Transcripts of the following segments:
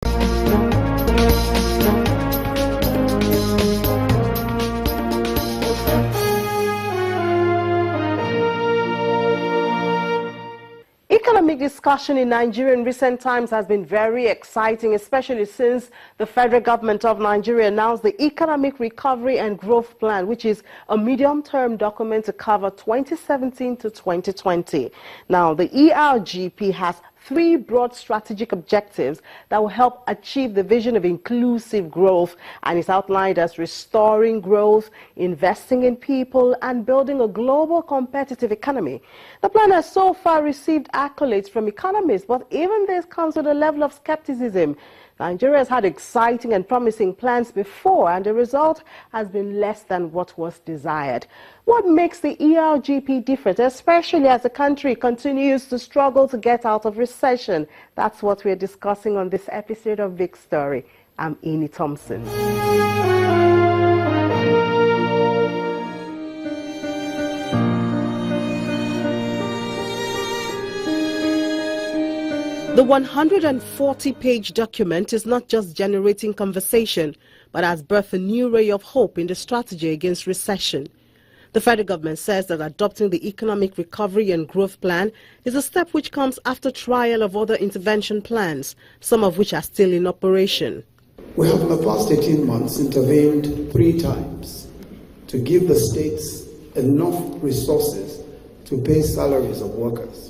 Economic discussion in Nigeria in recent times has been very exciting, especially since the federal government of Nigeria announced the Economic Recovery and Growth Plan, which is a medium-term document to cover 2017 to 2020. Now, the ERGP has 3 broad strategic objectives that will help achieve the vision of inclusive growth, and is outlined as restoring growth, investing in people, and building a global competitive economy. The plan has so far received accolades from economists, but even this comes with a level of skepticism. Nigeria has had exciting and promising plans before, and the result has been less than what was desired. What makes the ERGP different, especially as the country continues to struggle to get out of recession? That's what we're discussing on this episode of Big Story. I'm Amy Thompson. The 140-page document is not just generating conversation, but has birthed a new ray of hope in the strategy against recession. The federal government says that adopting the Economic Recovery and Growth Plan is a step which comes after trial of other intervention plans, some of which are still in operation. We have in the past 18 months intervened 3 times to give the states enough resources to pay salaries of workers.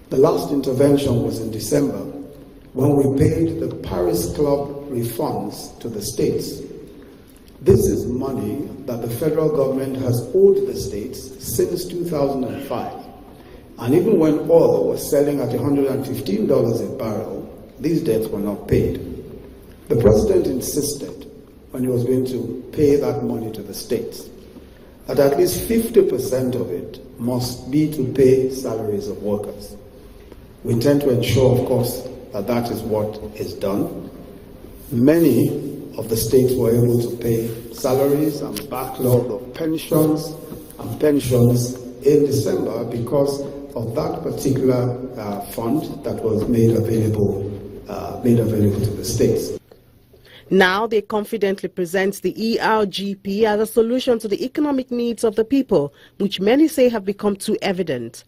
The last intervention was in December, when we paid the Paris Club refunds to the states. This is money that the federal government has owed the states since 2005. And even when oil was selling at $115 a barrel, these debts were not paid. The president insisted, when he was going to pay that money to the states, that at least 50% of it must be to pay salaries of workers. We intend to ensure, of course, that that is what is done. Many of the states were able to pay salaries and backlog of pensions in December because of that particular fund that was made available to the states. Now they confidently present the ERGP as a solution to the economic needs of the people, which many say have become too evident.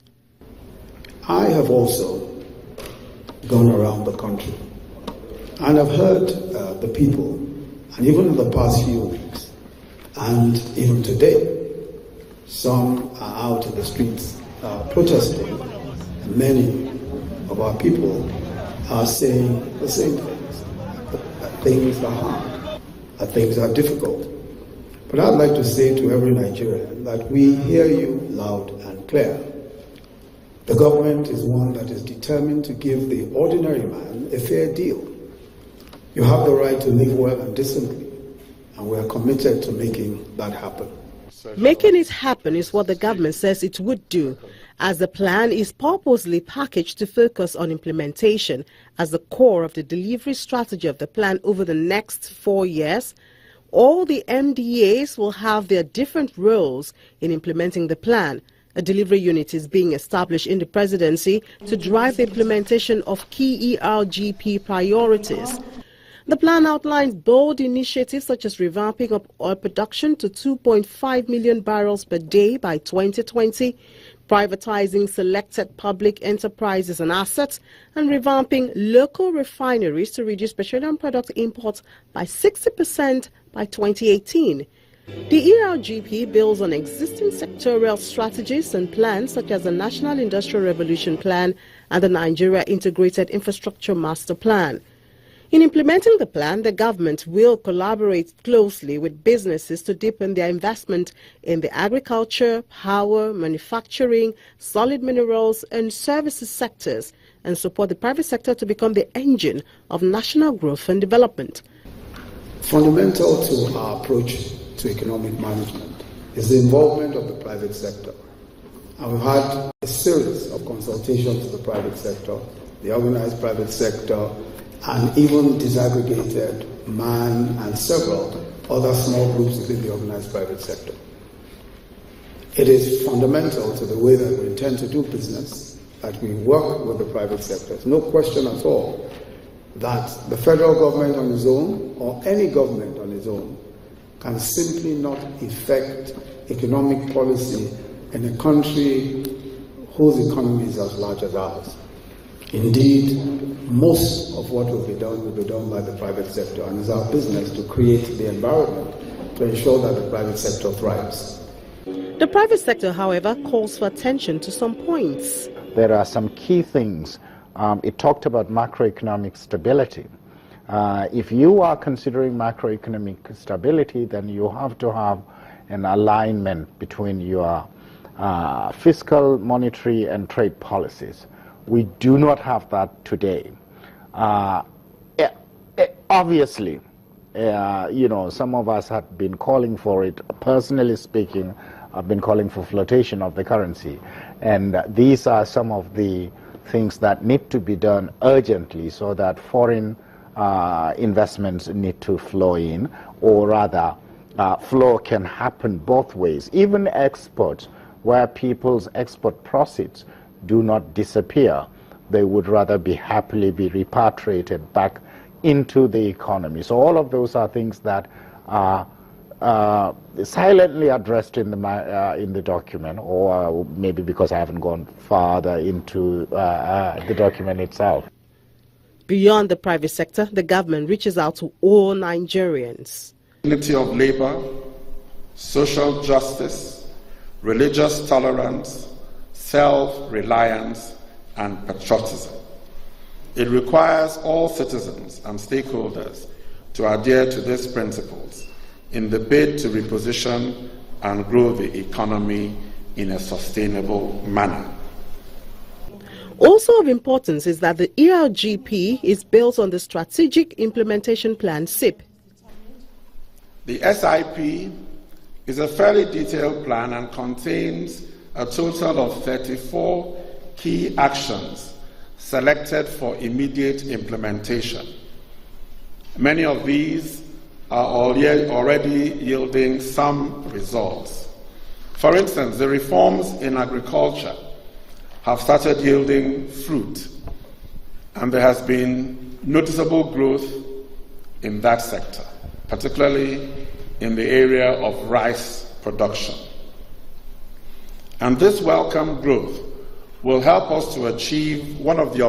I have also gone around the country and I've heard the people, and even in the past few weeks, and even today, some are out in the streets protesting. Many of our people are saying the same things, that things are hard, that things are difficult. But I'd like to say to every Nigerian that we hear you loud and clear. The government is one that is determined to give the ordinary man a fair deal. You have the right to live well and decently, and we are committed to making that happen. Making it happen is what the government says it would do, as the plan is purposely packaged to focus on implementation as the core of the delivery strategy of the plan over the next 4 years. All the MDAs will have their different roles in implementing the plan. A delivery unit is being established in the presidency to drive the implementation of key ERGP priorities. The plan outlines bold initiatives such as revamping of oil production to 2.5 million barrels per day by 2020, privatizing selected public enterprises and assets, and revamping local refineries to reduce petroleum product imports by 60% by 2018. The ERGP builds on existing sectorial strategies and plans such as the National Industrial Revolution Plan and the Nigeria Integrated Infrastructure Master Plan. In implementing the plan, the government will collaborate closely with businesses to deepen their investment in the agriculture, power, manufacturing, solid minerals and services sectors, and support the private sector to become the engine of national growth and development. Fundamental to our approach to economic management is the involvement of the private sector. And we've had a series of consultations with the private sector, the organized private sector, and even disaggregated man and several other small groups within the organized private sector. It is fundamental to the way that we intend to do business that we work with the private sector. There's no question at all that the federal government on its own, or any government on its own, can simply not effect economic policy in a country whose economy is as large as ours. Indeed, most of what will be done by the private sector, and it's our business to create the environment to ensure that the private sector thrives. The private sector, however, calls for attention to some points. There are some key things. It talked about macroeconomic stability. If you are considering macroeconomic stability, then you have to have an alignment between your fiscal, monetary, and trade policies. We do not have that today. Obviously, some of us have been calling for it. Personally speaking, I've been calling for flotation of the currency. And these are some of the things that need to be done urgently so that foreign investments need to flow in, or rather, flow can happen both ways. Even exports, where people's export proceeds do not disappear, they would rather be happily be repatriated back into the economy. So all of those are things that are silently addressed in the document, or maybe because I haven't gone farther into the document itself. Beyond the private sector, the government reaches out to all Nigerians. Unity of labor, social justice, religious tolerance, self-reliance, and patriotism. It requires all citizens and stakeholders to adhere to these principles in the bid to reposition and grow the economy in a sustainable manner. Also of importance is that the ERGP is built on the Strategic Implementation Plan, SIP. The SIP is a fairly detailed plan and contains a total of 34 key actions selected for immediate implementation. Many of these are already yielding some results. For instance, the reforms in agriculture have started yielding fruit, and there has been noticeable growth in that sector, particularly in the area of rice production. And this welcome growth will help us to achieve one of the